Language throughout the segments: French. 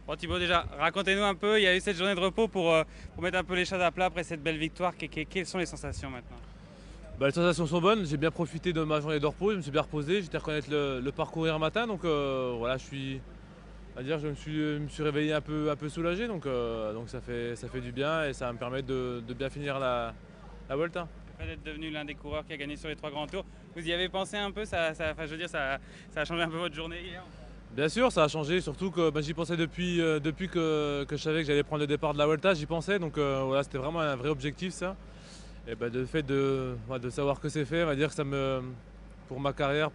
Bon Thibaut, déjà, racontez-nous un peu, il y a eu cette journée de repos pour mettre un peu les choses à plat après cette belle victoire. Quelles sont les sensations maintenant? Bah, les sensations sont bonnes, j'ai bien profité de ma journée de repos, je me suis bien reposé, j'étais reconnaître le parcours hier matin, donc voilà, je me suis réveillé un peu soulagé, donc ça fait du bien et ça va me permettre de bien finir la Volta. Le fait d'être devenu l'un des coureurs qui a gagné sur les trois grands tours, vous y avez pensé un peu enfin, je veux dire, ça a changé un peu votre journée hier? Bien sûr, ça a changé, surtout que j'y pensais depuis que je savais que j'allais prendre le départ de la Volta, j'y pensais, donc voilà, c'était vraiment un vrai objectif ça. Et le fait ouais, de savoir que c'est fait, on va dire que pour ma carrière,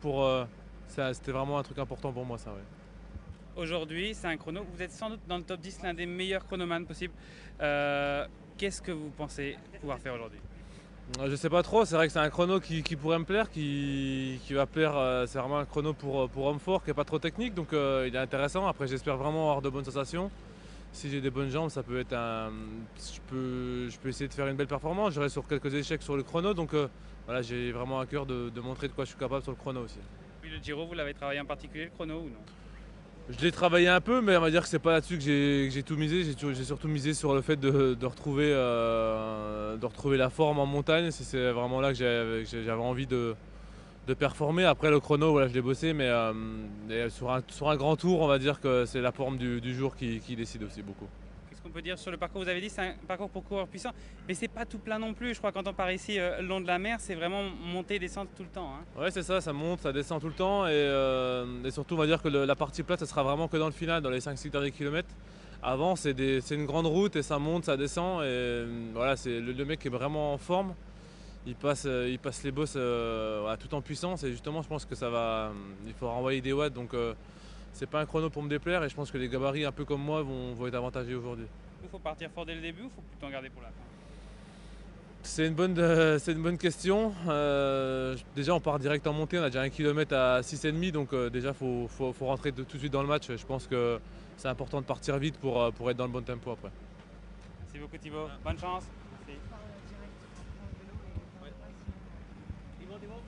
c'était vraiment un truc important pour moi ça. Ouais. Aujourd'hui, c'est un chrono. Vous êtes sans doute dans le top 10, l'un des meilleurs chronomanes possibles. Euh, Qu'est-ce que vous pensez pouvoir faire aujourd'hui? Je sais pas trop, c'est vrai que c'est un chrono qui pourrait me plaire, qui va plaire. C'est vraiment un chrono pour homme fort, qui est pas trop technique, donc il est intéressant. Après, j'espère vraiment avoir de bonnes sensations. Si j'ai des bonnes jambes, ça peut être un. Je peux essayer de faire une belle performance. J'aurai sur quelques échecs sur le chrono, donc voilà, j'ai vraiment à cœur de montrer de quoi je suis capable sur le chrono aussi. Puis le Giro, vous l'avez travaillé en particulier, le chrono ou non? Je l'ai travaillé un peu, mais on va dire que c'est pas là-dessus que j'ai tout misé. J'ai surtout misé sur le fait de retrouver la forme en montagne. C'est vraiment là que j'avais envie de performer. Après le chrono, voilà, je l'ai bossé, mais sur un grand tour, on va dire que c'est la forme du jour qui décide aussi beaucoup. Qu'est-ce qu'on peut dire sur le parcours? Vous avez dit c'est un parcours pour coureurs puissants, mais c'est pas tout plat non plus. Je crois que quand on part ici le long de la mer, c'est vraiment monter et descendre tout le temps, hein. Ouais, c'est ça, ça monte, ça descend tout le temps. Et surtout, on va dire que la partie plate, ça sera vraiment que dans le final, dans les 5-6 derniers kilomètres. Avant, c'est une grande route et ça monte, ça descend. Et voilà, c'est le mec qui est vraiment en forme. Il passe les bosses voilà, tout en puissance. Et justement, je pense que il faut renvoyer des watts. Donc, c'est pas un chrono pour me déplaire. Et je pense que les gabarits, un peu comme moi, vont être avantagés aujourd'hui. Il faut partir fort dès le début ou faut plutôt en garder pour la fin? C'est une bonne question. Déjà, on part direct en montée. On a déjà 1 km à 6,5. Donc, déjà, faut rentrer tout de suite dans le match. Je pense que c'est important de partir vite pour être dans le bon tempo après. Merci beaucoup Thibaut, bonne chance. Merci. Part direct en vélo et Ouais. ouais, Thibaut, Thibaut.